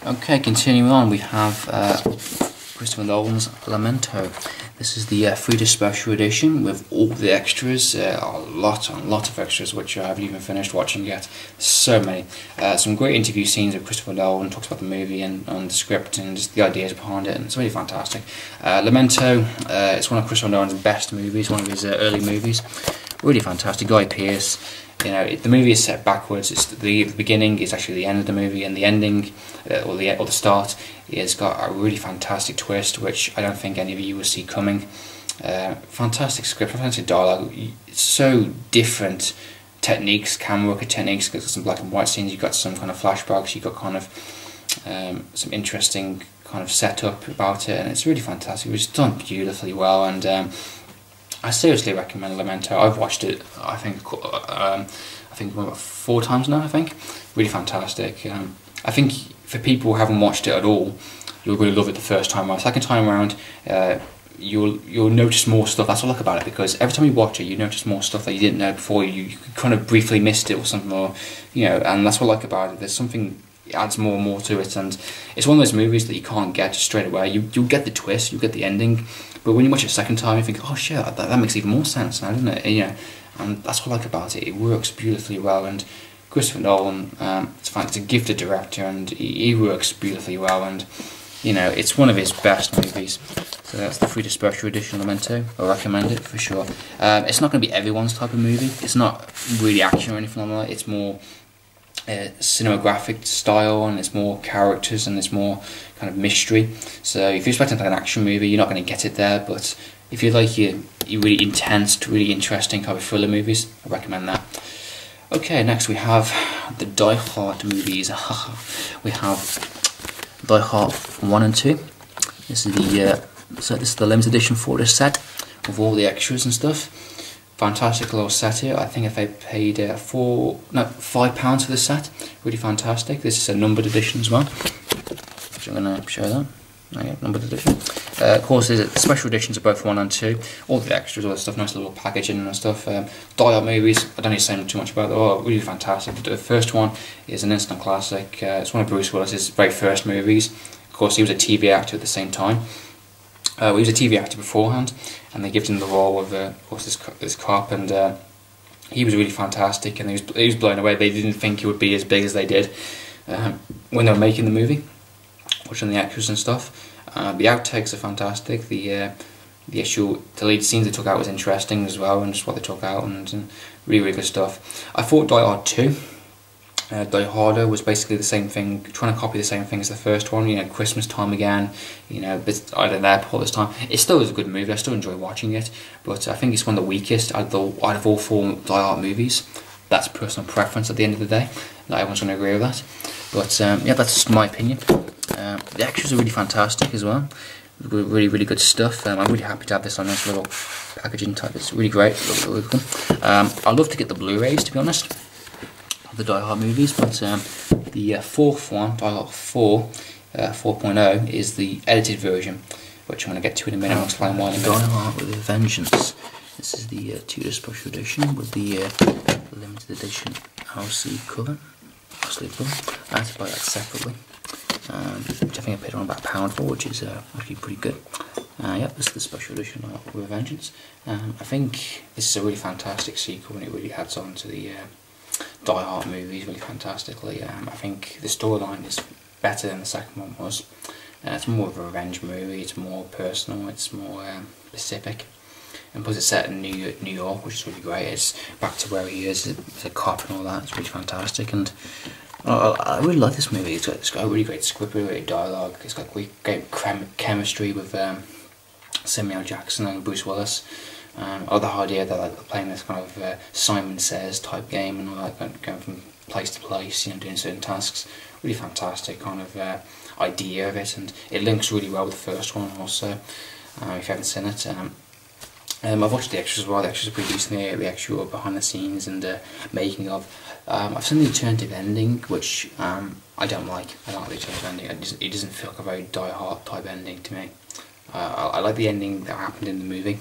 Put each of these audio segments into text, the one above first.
Okay, continuing on, we have Christopher Nolan's Memento. This is the 3D Special Edition with all the extras, a lot of extras which I haven't even finished watching yet. So many. Some great interview scenes with Christopher Nolan, talks about the movie and the script and just the ideas behind it, and it's really fantastic. Memento, it's one of Christopher Nolan's best movies, one of his early movies. Really fantastic. Guy Pearce. You know, the movie is set backwards. It's the beginning is actually the end of the movie, and the ending, or the start, has got a really fantastic twist, which I don't think any of you will see coming. Fantastic script, fantastic dialogue. It's so different techniques, camera work techniques. You've got some black and white scenes. You've got some kind of flashbacks. You've got kind of some interesting kind of setup about it, and it's really fantastic. It was done beautifully well, and I seriously recommend Memento. I've watched it, I think about 4 times now. I think really fantastic. I think for people who haven't watched it at all, you'll really love it the first time around. Second time around, you'll notice more stuff. That's what I like about it, because every time you watch it, you notice more stuff that you didn't know before. You kind of briefly missed it or something, or and that's what I like about it. There's something. It adds more and more to it, and it's one of those movies that you can't get just straight away. You'll get the twist, you'll get the ending, but when you watch it a second time, you think, oh shit, that makes even more sense now, doesn't it? And that's what I like about it. It works beautifully well, and Christopher Nolan, it's a gifted director, and he works beautifully well, and it's one of his best movies. So that's the 3D Special Edition Memento. I recommend it for sure. It's not going to be everyone's type of movie. It's not really action or anything like that. It's more cinematographic style, and it's more characters, and it's more kind of mystery. So if you're expecting like an action movie, you're not going to get it there, but if you like your really intense, really interesting kind of thriller movies, I recommend that. Okay, next we have the Die Hard movies. We have Die Hard 1 and 2. This is the limited edition for this set with all the extras and stuff. Fantastic little set here. I think if I paid £5 for this set, really fantastic. This is a numbered edition as well, which I'm going to show that. Okay, numbered edition. Of course, the special editions are both 1 and 2. All the extras, all the stuff, nice little packaging and stuff. Die Hard movies, I don't need to say too much about them. Oh, really fantastic. The first one is an instant classic. It's one of Bruce Willis's very first movies. Of course, he was a TV actor at the same time. He was a TV actor beforehand, and they gave him the role of course, this cop, and he was really fantastic, and he was blown away. They didn't think he would be as big as they did when they were making the movie, watching the extras and stuff. The outtakes are fantastic. The lead scenes they took out was interesting as well, and just what they took out, and really good stuff. I thought Die Hard 2. Die Harder was basically the same thing, trying to copy the same thing as the first one. Christmas time again. But out at the airport this time. It still is a good movie. I still enjoy watching it, but I think it's one of the weakest out of all 4 Die Hard movies. That's personal preference at the end of the day. Not everyone's going to agree with that, but yeah, that's just my opinion. The extras are really fantastic as well. Really good stuff. I'm really happy to have this on this little packaging type. It's really great. Really cool. I'd love to get the Blu-rays, to be honest, the Die Hard movies, but the 4th one, Die Hard 4 4.0, is the edited version, which I'm going to get to in a minute. I'll explain why in a minute. Die Hard with a Vengeance. This is the 2D Special Edition with the limited edition LC cover. I had to buy that separately, which I think I paid around about £1 for, which is actually pretty good. Yep, this is the Special Edition with a Vengeance. I think this is a really fantastic sequel, and it really adds on to the Die Hard movies really fantastically. I think the storyline is better than the second one was. It's more of a revenge movie, it's more personal, it's more specific, and plus it's set in New York, which is really great. It's back to where he is as a cop and all that. It's really fantastic, and I really like this movie. It's got a really great script, really great dialogue. It's got great chemistry with Samuel Jackson and Bruce Willis. The idea that they're playing this kind of Simon Says type game, and all that, going from place to place, doing certain tasks. Really fantastic kind of idea of it, and it links really well with the first one also, if you haven't seen it. I've watched the extras as well. The extras are pretty decent. The actual behind the scenes and making of. I've seen the alternative ending, which I don't like. I don't like the alternative ending. It doesn't feel like a very Die Hard type ending to me. I like the ending that happened in the movie.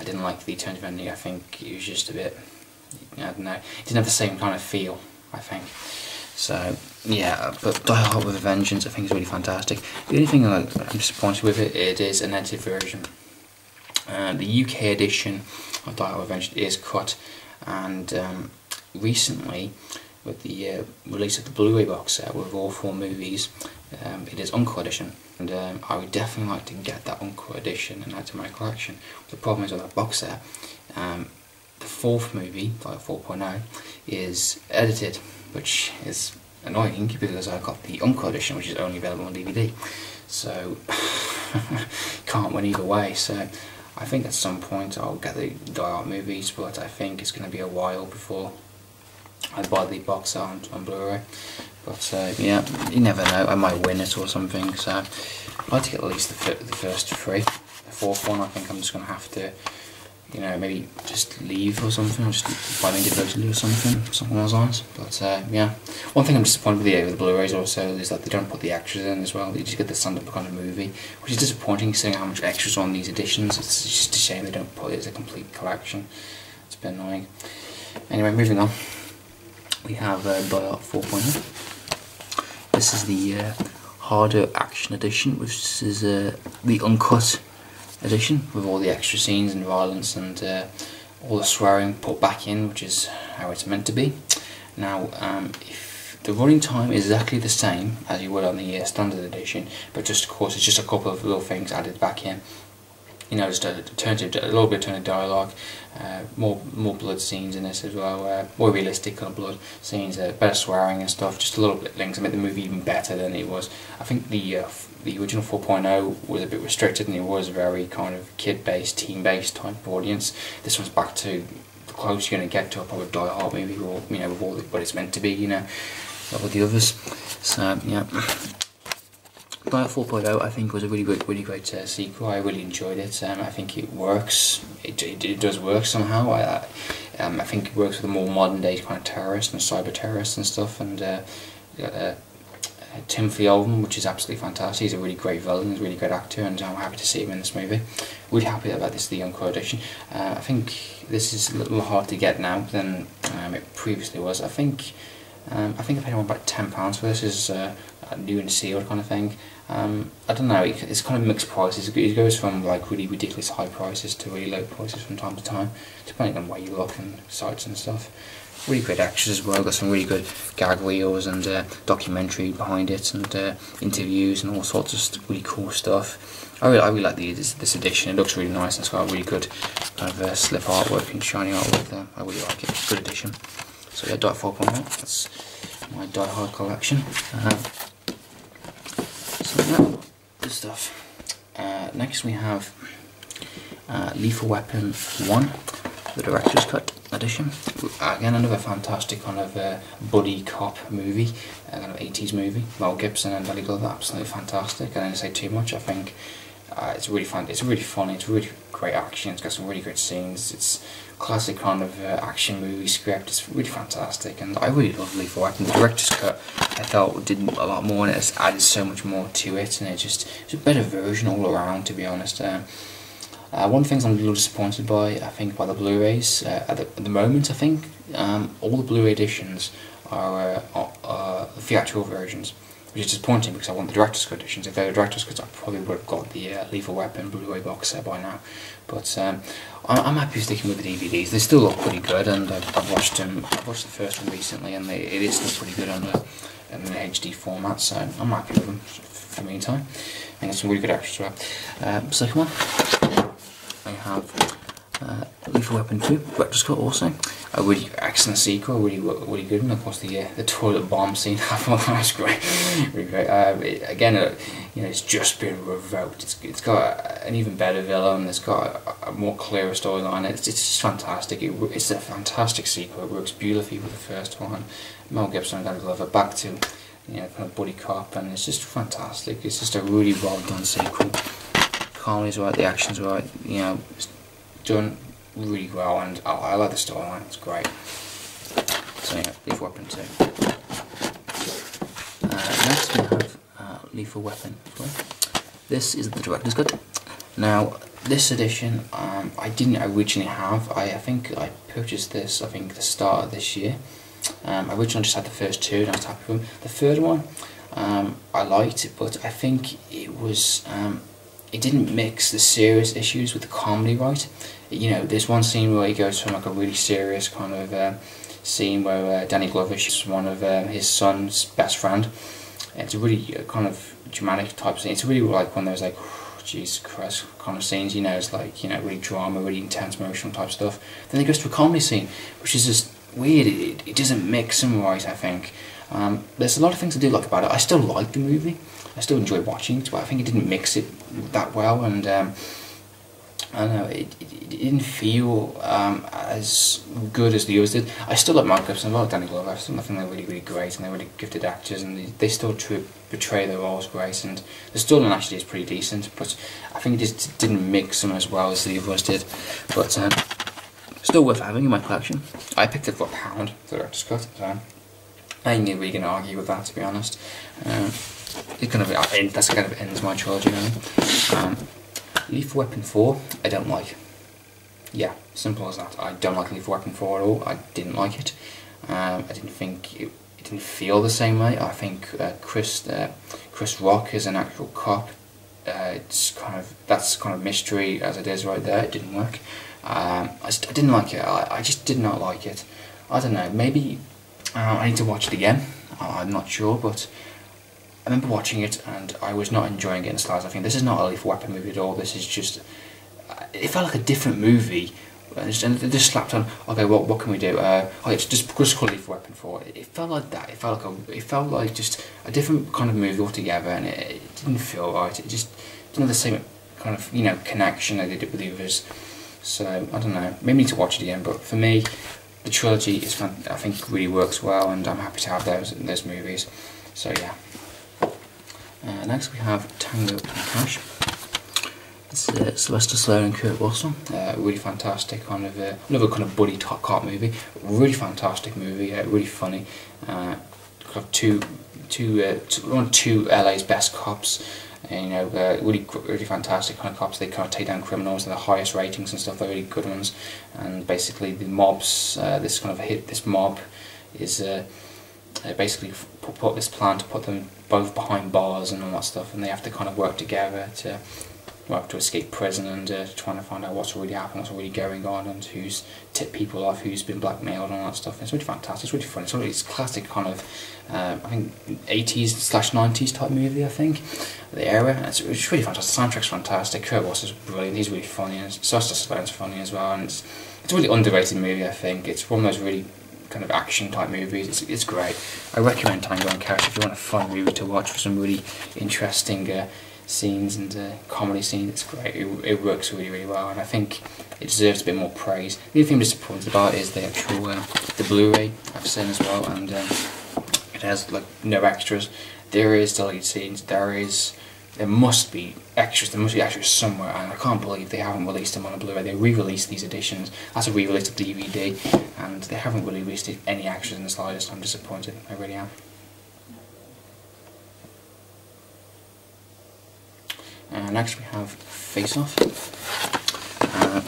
I didn't like the alternative ending. I think it was just a bit, I don't know, it didn't have the same kind of feel, I think. So yeah, but Die Hard with a Vengeance I think is really fantastic. The only thing I'm disappointed with it is an edited version. The UK edition of Die Hard with a Vengeance is cut, and recently, with the release of the Blu-Ray box set with all 4 movies, it is uncut edition, and I would definitely like to get that uncut edition and add to my collection. The problem is with that box set, the 4th movie, like 4.0, is edited, which is annoying because I got the uncut edition, which is only available on DVD, so can't win either way. So I think at some point I'll get the Die Hard movies, but I think it's going to be a while before I buy the box set on Blu-ray. But yeah, you never know, I might win it or something, so I'd like to get at least the first 3. The 4th one I think I'm just going to have to, you know, maybe just leave or something, or just buy them individually or something along those lines. But yeah, one thing I'm disappointed with the Blu-rays also is that they don't put the extras in as well. You just get the standard kind of movie, which is disappointing seeing how much extras are on these editions. It's just a shame they don't put it as a complete collection. It's a bit annoying. Anyway, moving on. We have Die Hard 4.0. This is the harder action edition, which is the uncut edition with all the extra scenes and violence and all the swearing put back in, which is how it's meant to be. Now, if the running time is exactly the same as you would on the standard edition, but just of course it's just a couple of little things added back in. You know, just a little bit of alternative dialogue, more blood scenes in this as well, more realistic kind of blood scenes, better swearing and stuff, just a little bit of things that make the movie even better than it was. I think the original 4.0 was a bit restricted, and it was very kind of kid-based, teen-based type of audience. This one's back to the closest you're going to get to a proper Die Hard movie, or you know, with all what it's meant to be, you know, like with the others. So yeah. Die Hard 4.0 I think was a really great sequel. I really enjoyed it. I think it works. It does work somehow. I think it works with the more modern day kind of terrorists and cyber terrorists and stuff. And Timothy Oldham, which is absolutely fantastic. He's a really great villain. He's a really great actor, and I'm happy to see him in this movie. Really happy about this, the uncut edition. I think this is a little hard to get now than it previously was. I think I paid about £10 for this. Is new and sealed kind of thing. I don't know, it's kind of mixed prices. It goes from like really ridiculous high prices to really low prices from time to time, depending on where you look and sites and stuff. Really great extras as well, got some really good gag reels and documentary behind it, and interviews and all sorts of really cool stuff. I really like this edition. It looks really nice, and it's got a really good kind of slip artwork and shiny artwork. I really like it. Good edition. So yeah, Die 4.0, that's my Die Hard collection. So yeah, good stuff. Next we have Lethal Weapon 1, the Director's Cut edition. Again, another fantastic kind of buddy cop movie, kind of 80s movie. Mel Gibson and Danny Glover, absolutely fantastic. I don't say too much. I think it's really fun. It's really funny. It's really great action. It's got some really great scenes. It's classic kind of action movie script. It's really fantastic, and I really love Lethal Weapon. The Director's Cut, I felt, did a lot more, and it's added so much more to it, and it's a better version all around, to be honest. One thing I'm a little disappointed by, I think, by the Blu-rays at the moment. I think all the Blu-ray editions are theatrical versions, which is disappointing because I want the Director's Cut editions. If they were Director's Cuts, I probably would have got the Lethal Weapon Blu-ray box set by now. But I'm happy sticking with the DVDs. They still look pretty good, and I've watched them. I've watched the first one recently, and it is still pretty good on the HD format. So I'm happy with them for the meantime. I think it's some really good extras as well. Second one, I have Lethal Weapon 2, Director's Cut also. A really excellent sequel, really good, and of course the toilet bomb scene, I thought that was great, really great. Again, you know, it's just been revoked. It's got an even better villain. It's got a more clearer storyline. It's just fantastic. It's a fantastic sequel. It works beautifully with the first one. Mel Gibson and Danny Glover back to, you know, kind of buddy cop, and it's just fantastic. It's just a really well done sequel. The comedy's right, the action's right. You know, it's done really well, and I like the storyline. It's great. So yeah, Lethal Weapon 2. Next we have Lethal Weapon 3. This is the Director's Cut. Now this edition I didn't originally have. I think I purchased this, I think, the start of this year. I originally just had the first two and I was happy with them. The third one, I liked it, but I think it was it didn't mix the serious issues with the comedy right. You know, there's one scene where he goes from like a really serious kind of scene where Danny Glover shoots one of his son's best friend. It's a really kind of dramatic type scene. It's really like one of those like, Jesus Christ kind of scenes, you know, it's like, you know, really drama, really intense, emotional type stuff. Then he goes to a comedy scene, which is just weird. It doesn't mix them right, I think. There's a lot of things I do like about it. I still like the movie. I still enjoy watching it, but I think it didn't mix it that well, and I don't know, it didn't feel as good as the others did. I still like Mark Gibson, I like Danny Glover. I still think they're really, really great, and they're really gifted actors, and they still portray their roles great, and the storyline actually is pretty decent, but I think it just didn't mix them as well as the others did. But still worth having in my collection. I picked it for £1, the director's cut, so I ain't really going to argue with that, to be honest. That's kind of ends my trilogy now. Lethal Weapon 4, I don't like. Yeah, simple as that. I don't like Lethal Weapon 4 at all. I didn't like it. I didn't think it didn't feel the same way. I think Chris Rock is an actual cop. That's kind of mystery as it is right there. It didn't work. I didn't like it. I just did not like it. I don't know. Maybe I need to watch it again. I'm not sure, but I remember watching it and I was not enjoying it in the slightest. I think this is not a Lethal Weapon movie at all. This is just, it felt like a different movie. And they just slapped on, okay, what can we do? Okay, just call it Lethal Weapon 4. It felt like that. It felt like just a different kind of movie altogether, and it didn't feel right. It just didn't have the same kind of, you know, connection that they did with the others. So I don't know. Maybe I need to watch it again. But for me, the trilogy is I think really works well, and I'm happy to have those movies. So yeah. Next we have Tango and Cash. It's Sylvester Stallone and Kurt Russell. Really fantastic, kind of another kind of buddy cop movie. Really fantastic movie. Really funny. Got two LA's best cops. And, you know, really fantastic kind of cops. They kind of take down criminals. They're the highest ratings and stuff. They're really good ones. And basically, the mobs. This mob is. Basically put this plan to put them both behind bars and all that stuff, and they have to kind of work together to escape prison and trying to find out what's really happened, what's really going on, and who's tipped people off, who's been blackmailed and all that stuff. And it's really fantastic, it's really fun. It's classic kind of, I think 80s/90s type movie, I think, the era. It's really fantastic. The soundtrack's fantastic. Kurt Russell's brilliant. He's really funny, and Sylvester Stallone's funny as well. And it's a really underrated movie, I think. It's one of those really kind of action type movies. It's great. I recommend Tango and Cash if you want a fun movie to watch with some really interesting scenes and comedy scenes. It's great. It works really, really well, and I think it deserves a bit more praise. The only thing I'm disappointed about is the actual the Blu-ray I've seen as well, and it has like no extras. There is deleted scenes. There must be extras. There must be extras somewhere, and I can't believe they haven't released them on a Blu-ray. They re-released these editions. That's a re-release of DVD, and they haven't really released any extras in the slightest. I'm disappointed. I really am. Next we have Face Off.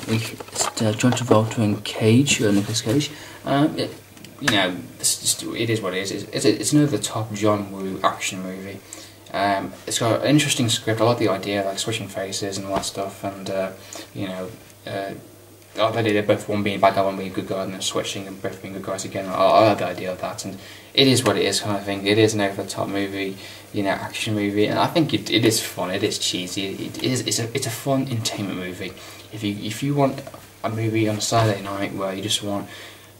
It's John Travolta and Cage, Nicolas Cage. You know, it is what it is. It's an over-the-top John Woo action movie. It's got an interesting script. I like the idea, like switching faces and all that stuff, and you know, the idea they're both one being bad guy, one being a good guy, and then switching and both being good guys again. I like the idea of that, and it is what it is kind of thing. It is an over-the-top movie, you know, action movie, and I think it is fun. It is cheesy. It's a fun entertainment movie. If you want a movie on a Saturday night where you just want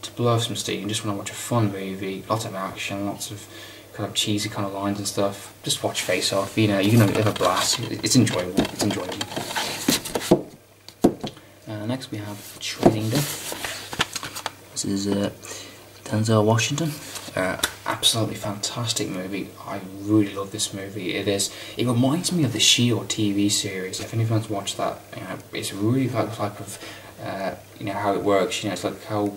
to blow some steam, you just want to watch a fun movie, lots of action, lots of kind of cheesy kind of lines and stuff, just watch Face Off. You know, you're gonna have a blast. It's enjoyable. It's enjoyable. Next we have Training Day. This is Denzel Washington. Absolutely fantastic movie. I really love this movie. It reminds me of the Shield TV series. If anyone's watched that, you know, it's really like the type of you know, how it works. You know, it's like how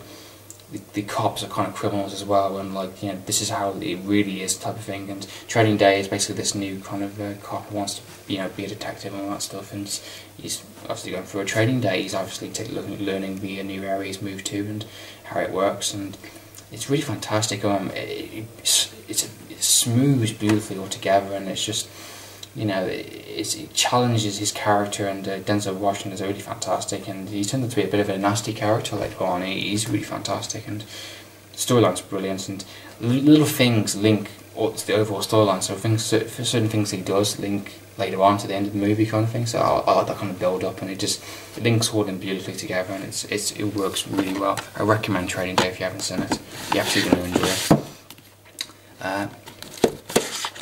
the cops are kind of criminals as well, and like, you know, this is how it really is type of thing. And Training Day is basically this new kind of cop who wants to, you know, be a detective and all that stuff, and he's obviously going through a training day. He's obviously learning the new area he's moved to and how it works, and it's really fantastic. It smooths beautifully altogether, and it's just, you know, it challenges his character, and Denzel Washington is really fantastic, and he turned out to be a bit of a nasty character later on. He's really fantastic, and the storyline's brilliant, and little things link to the overall storyline, so certain things he does link later on to the end of the movie kind of thing, so I like that kind of build up, and it links all in beautifully together, and it works really well. I recommend Training Day if you haven't seen it. You're actually going to enjoy it.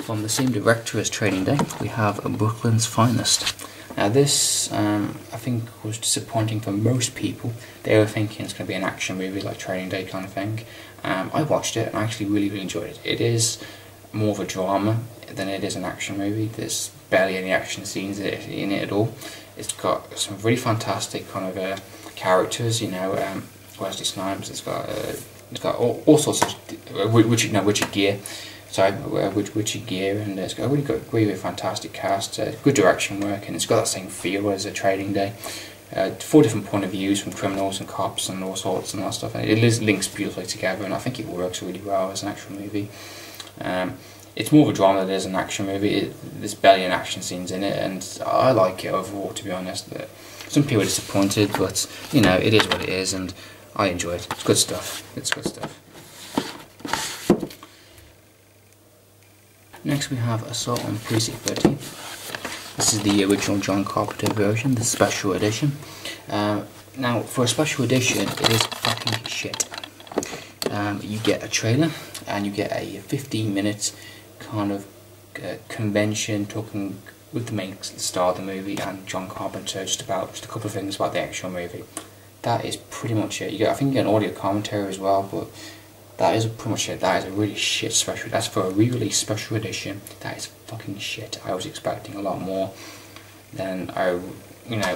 From the same director as Training Day, we have Brooklyn's Finest. Now this, I think, was disappointing for most people. They were thinking it's going to be an action movie like Training Day kind of thing. I watched it and I actually really enjoyed it. It is more of a drama than it is an action movie. There's barely any action scenes in it at all. It's got some really fantastic kind of characters, you know, Wesley Snipes. It's got all sorts of Richard Gere. Richard Gere, and it's got a really fantastic cast, good direction work, and it's got that same feel as a Training Day. 4 different point of views from criminals and cops and all sorts and that stuff, and it links beautifully together, and I think it works really well as an action movie. It's more of a drama than it is an action movie. There's barely any action scenes in it, and I like it overall, to be honest. Some people are disappointed, but you know, it is what it is, and I enjoy it. It's good stuff. It's good stuff. Next we have Assault on Precinct 13. This is the original John Carpenter version, the special edition. Now, for a special edition, it is fucking shit. You get a trailer, and you get a 15-minute kind of convention talking with the main star of the movie and John Carpenter just a couple of things about the actual movie. That is pretty much it. I think you get an audio commentary as well, but that is pretty much it. That is a really shit special. That's for a re-release special edition. That is fucking shit. I was expecting a lot more than I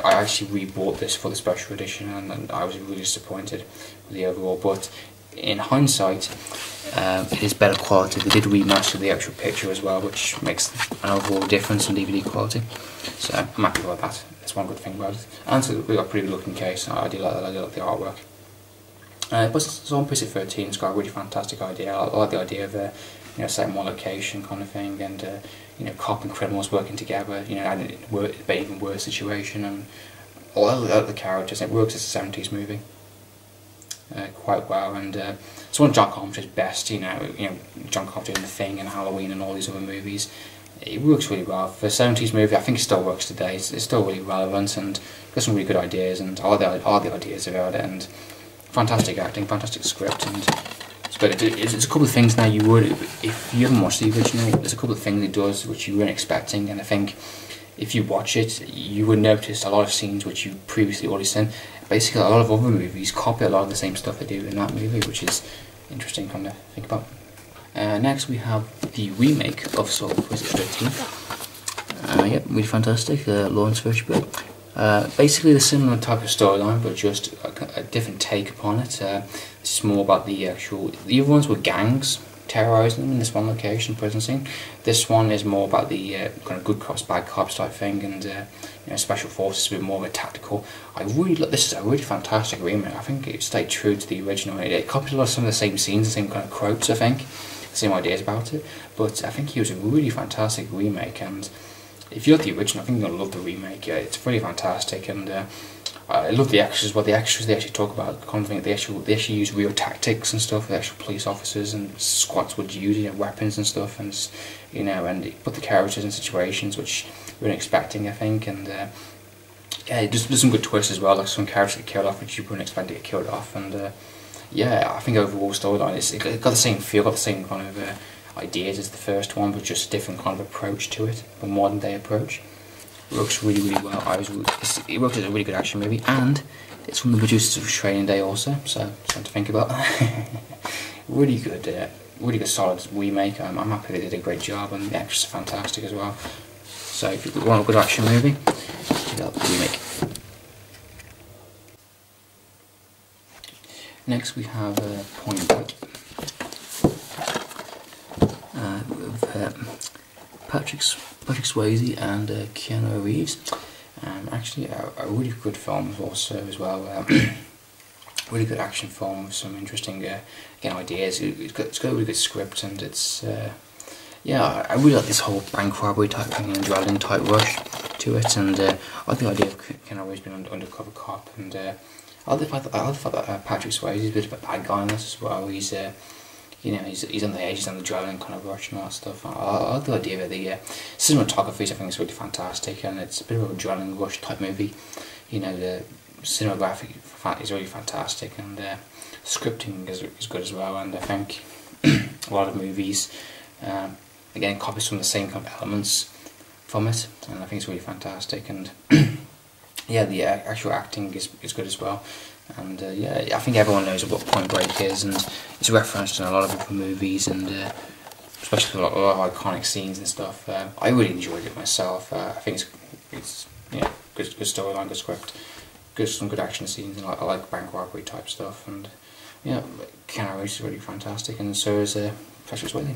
actually re-bought this for the special edition, and I was really disappointed with the overall. But in hindsight, it is better quality. They did remaster the actual picture as well, which makes an overall difference in DVD quality. So I'm happy about that. That's one good thing about it. And so we got a pretty good looking case. I do like that. I do like the artwork. But it's on Precinct 13. It's got a really fantastic idea. I like the idea of setting one location kind of thing, and cop and criminals working together. And an even worse situation, and all the characters. It works as a 70s movie quite well, and it's one of John Carpenter's best. John Carpenter in The Thing and Halloween and all these other movies. It works really well for a 70s movie. I think it still works today. It's still really relevant, and got some really good ideas, and all the ideas about it, and fantastic acting, fantastic script, and it's a couple of things now you would, if you haven't watched the original, there's a couple of things it does which you weren't expecting, and I think if you watch it, you would notice a lot of scenes which you previously already seen. Basically, a lot of other movies copy a lot of the same stuff they do in that movie, which is interesting kind of think about. Next we have the remake of Assault on Precinct 13. Yep, really fantastic, Lawrence Fishburne. Basically the similar type of storyline, but just a different take upon it. It's more about the other ones were gangs terrorising them in this one location, prison scene. This one is more about the kind of good cops, bad cops type thing, and special forces, a bit more of a tactical. This is a really fantastic remake. I think it stayed true to the original. It copied a lot of some of the same scenes, the same kind of quotes, I think, the same ideas about it. But I think it was a really fantastic remake, and if you like the original, I think you're going to love the remake. It's really fantastic, and I love the extras. Well, the extras they actually talk about, kind of thing, they actually use real tactics and stuff. The actual police officers and squads would use weapons and stuff, and and put the characters in situations which we weren't expecting, I think, and there's some good twists as well. Like some characters get killed off which you wouldn't expect to get killed off, and I think overall storyline it got the same feel, got the same kind of ideas as the first one, but just a different kind of approach to it, a modern day approach. It works really, really well. It works as a really good action movie, and it's from the producers of Training Day also, so something to think about. Really good solid remake. I'm happy they did a great job, and the actors are fantastic as well. So if you want a good action movie, check out the remake. Next we have Point Break. With Patrick Swayze and Keanu Reeves. Actually a really good film also as well. really good action film with some interesting again ideas. It's got a really good script, and it's yeah, I really like this whole bank robbery type thing and adrenaline type rush to it, and I like the idea of Ken always being an undercover cop, and I like the fact that Patrick Swayze is a bit of a bad guy in this as well. He's you know, he's on the edge, he's on the adrenaline kind of rush and all that stuff. I like the idea of the cinematography. I think it's really fantastic, and it's a bit of an adrenaline rush type movie. You know, the cinematography is really fantastic, and scripting is good as well. And I think a lot of movies again copies from the same kind of elements from it, and I think it's really fantastic. And yeah, the actual acting is good as well. And yeah, I think everyone knows what Point Break is, and it's referenced in a lot of different movies, and especially a lot of iconic scenes and stuff. I really enjoyed it myself. I think it's yeah, good storyline, good script, some good action scenes, and I like bank robbery type stuff. And yeah, Keanu Reeves is really fantastic, and so is Patrick Swayze.